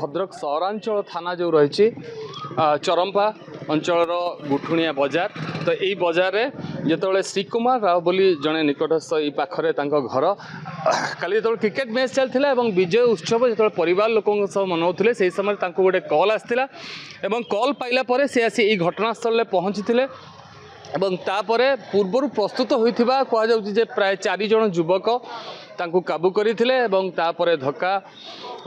भद्रक सहरांचल थाना जो रही चरंपा अंचल गुठुणिया बजार तो यही बजार में जो श्रीकुमार राव बोली जड़े निकटस्थ ये पाखे घर काली जो क्रिकेट मैच चलता विजय उत्सव जो परिवार लोकों मनाऊे से समय गोटे कल आसाला कल पाइला से आसी ये घटनास्थल में पहुँची एवं तापर पूर्वर प्रस्तुत होता कहुचे प्राय 4 जन युवक तांकु काबू करथिले एवं तापर धक्का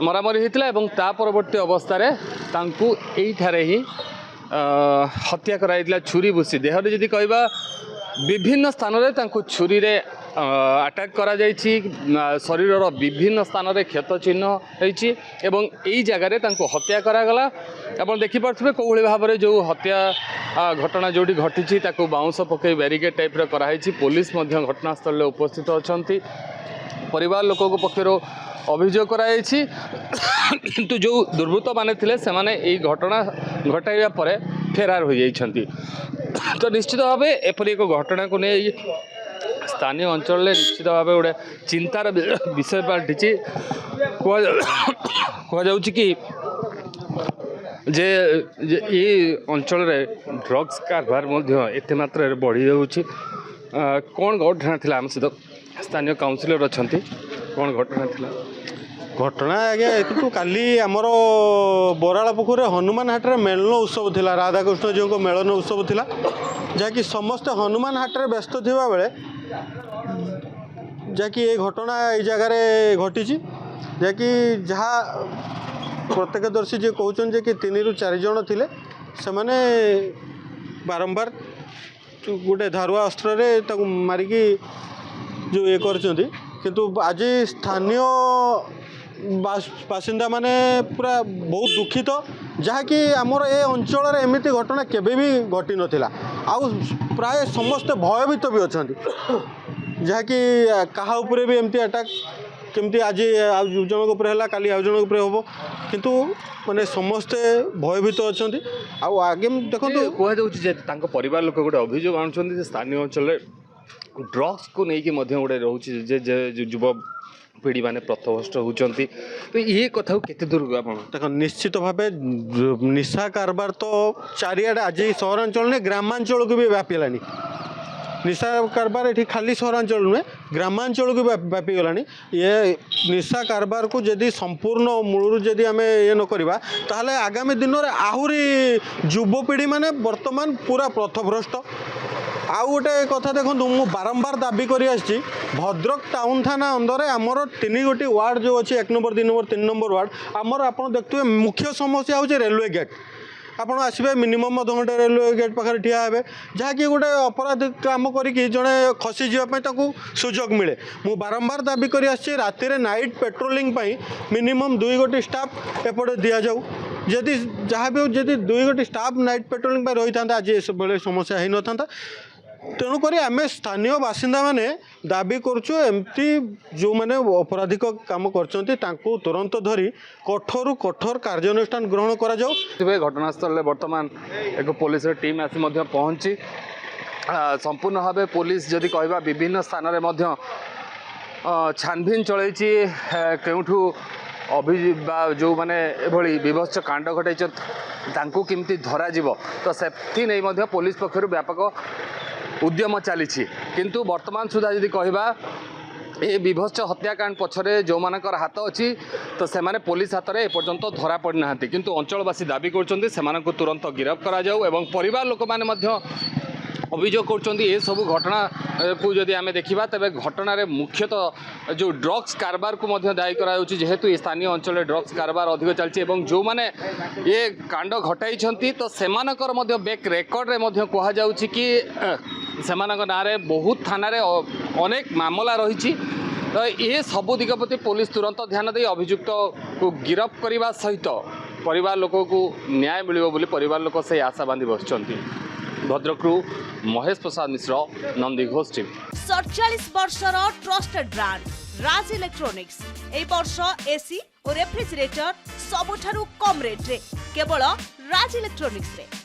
मरामरी होता एवं ता परवर्ती अवस्था तांकु एठारे ही हत्या कराइला छुरी भूसी देहरे जदि कहबा विभिन्न स्थान रे तांकु छुरी रे अटैक करा जायछि शरीर विभिन्न स्थान रे क्षत चिन्ह होइछि एवं एई जगह रे तांकु हत्या करा गला आपण देखि पारथबे कोहली भाव में जो हत्या घटना जोटी घटी ताकु बाउंस पकई बैरिकेड टाइप रे करा हिछि पुलिस मध्य घटनास्थल रे उपस्थित अछंती परिवार लोक पक्षर अभियोग कराई किंतु जो दुर्वृत्त माने थिले से माने एई घटना घटाइबा परे फेरार हो जाइछंती तो निश्चित भाव एपरी एक घटना को नहीं स्थानीय अंचल में निश्चित भाव गोटे चिंतार विषय पाल्टी कहु कि जे ये अंचल में ड्रग्स कारबार एत मात्रा बढ़ी जाऊँगी कौन घटना थी आम सहित स्थानीय काउंसिलर अच्छा कौन घटना थी घटना आज्ञा देखु काली आमर बराला पुखुर हनुमान हाट मेलन उत्सव थिला राधाकृष्ण जी को मेलन उत्सव थिला जहाँकि समस्त हनुमान हाट रे व्यस्त थिबा बेले जहाँकि ये घटना ये जगह घटी जहाँकि जहाँ प्रत्यक्षदर्शी जी कहते कि 3 ରୁ 4 जन थिले से माने बारंबार गोटे धारुआ अस्त्र मारिकी जो ये करछंती किंतु आज स्थानीय बासिंदा माने पूरा बहुत दुखित जहाँकि आमर ए अंचल एमती घटना केबे भी घटी नथिला आउ प्राय समस्त भयभीत भी अच्छा जहाँकि कहा उपरे भी एमती अटैक केमती आज जन उपर है काली आउ जन उपर हम किंतु माने समस्ते भयभीत अच्छा आगे देखो कहु परिवार लोक गोटे अभियोग आणुछंती स्थानीय अंचल ड्रग्स को लेकिन गोटे रोचे युव पीढ़ी मैंने पथभ्रष्ट होती तो ये कथा केते दूर देख निश्चित भाव निशा कारबार तो चारिआडे आज सहरांचल ने ग्रामांचल को भी व्यापीलानी निशा कारबार ये खाली सहरांचल नुहे ग्रामांचल को व्यापी गलानी ये निशा कारबार को जदि संपूर्ण मूलरू जदि आम ये न करवा ताहले आगामी दिन में आहरी युवपीढ़ी मैंने वर्तमान पूरा पथभ्रष्ट आउ गोटे कथा देखो मु बारंबार दाबी कर भद्रक टाउन थाना अंदर आमर 3 गोटी वार्ड जो अच्छी 1 नंबर 2 नंबर 3 नंबर वार्ड आमर आप देखते मुख्य समस्या हूँ रेलवे गेट आपड़ आसबे मिनिमम अधघंटे रेलवे गेट पाखे ठिया हे जहाँकि गोटे अपराध काम करी जड़े खसी जावाई सुजोग मिले मु बारंबार दाबी कर राति नाइट पेट्रोलिंग मिनिमम 2 गोटी स्टाफ एपटे दि जाऊ जदि जहाँ भी जदि 2 गोटी स्टाफ नाइट पेट्रोलिंग रही था आज ये समस्या हो न था तेणुक आम स्थानीय बासिंदा माने दाबी करुचु एमती जो मैंने अपराधिक काम कर तुरंत धरी कठोर कठोर कार्यानुष्ठान ग्रहण करा जाऊ घटनास्थल में वर्तमान एक पुलिस टीम आसी पहुंची संपूर्ण भाव पुलिस जदि कहबा विभिन्न स्थान में छानभिन चलैछि केउठू जो मैंने एभली विभत्स कांड घटाई केमती धरा तो सेफ्टी नहीं पुलिस पक्षर व्यापक उद्यम चली किंतु वर्तमान सुधा यदि कहबा ए विभत्स हत्याकांड पछरे जो मानकर हाथ अच्छी तो से माने पुलिस हाथ में एपर्यंत धरा पड़ ना किंतु अंचलवासी दाबी कर तुरंत गिरफ्त करा जाऊ एवं परिवार लोक मैंने अभियोग कर सब घटना को जदि आम देखा तेरे घटन मुख्यतः जो ड्रग्स कारबार को दायी करेतु स्थानीय अंचल ड्रग्स कारबार अधिक चलती जो मैंने ये कांड घटाई तो सेमानकर बैक रेकर्ड रे कहुँ कि सेमानक नाँ बहुत थाना अनेक मामला रही तो ये सबू दिग प्रति पुलिस तुरंत ध्यान दे अभियुक्त को गिरफ्त करने सहित परिवार लोक को न्याय मिल परिवार लोक से आशा बांधी बस भद्रकरू Mahesh Prasad Mishra Nandighosh team 47 वर्षर trusted brand राज इलेक्ट्रॉनिक्स ए वर्ष एसी और रेफ्रिजरेटर सबुठारु कम रेट रे केवल राज इलेक्ट्रॉनिक्स रे।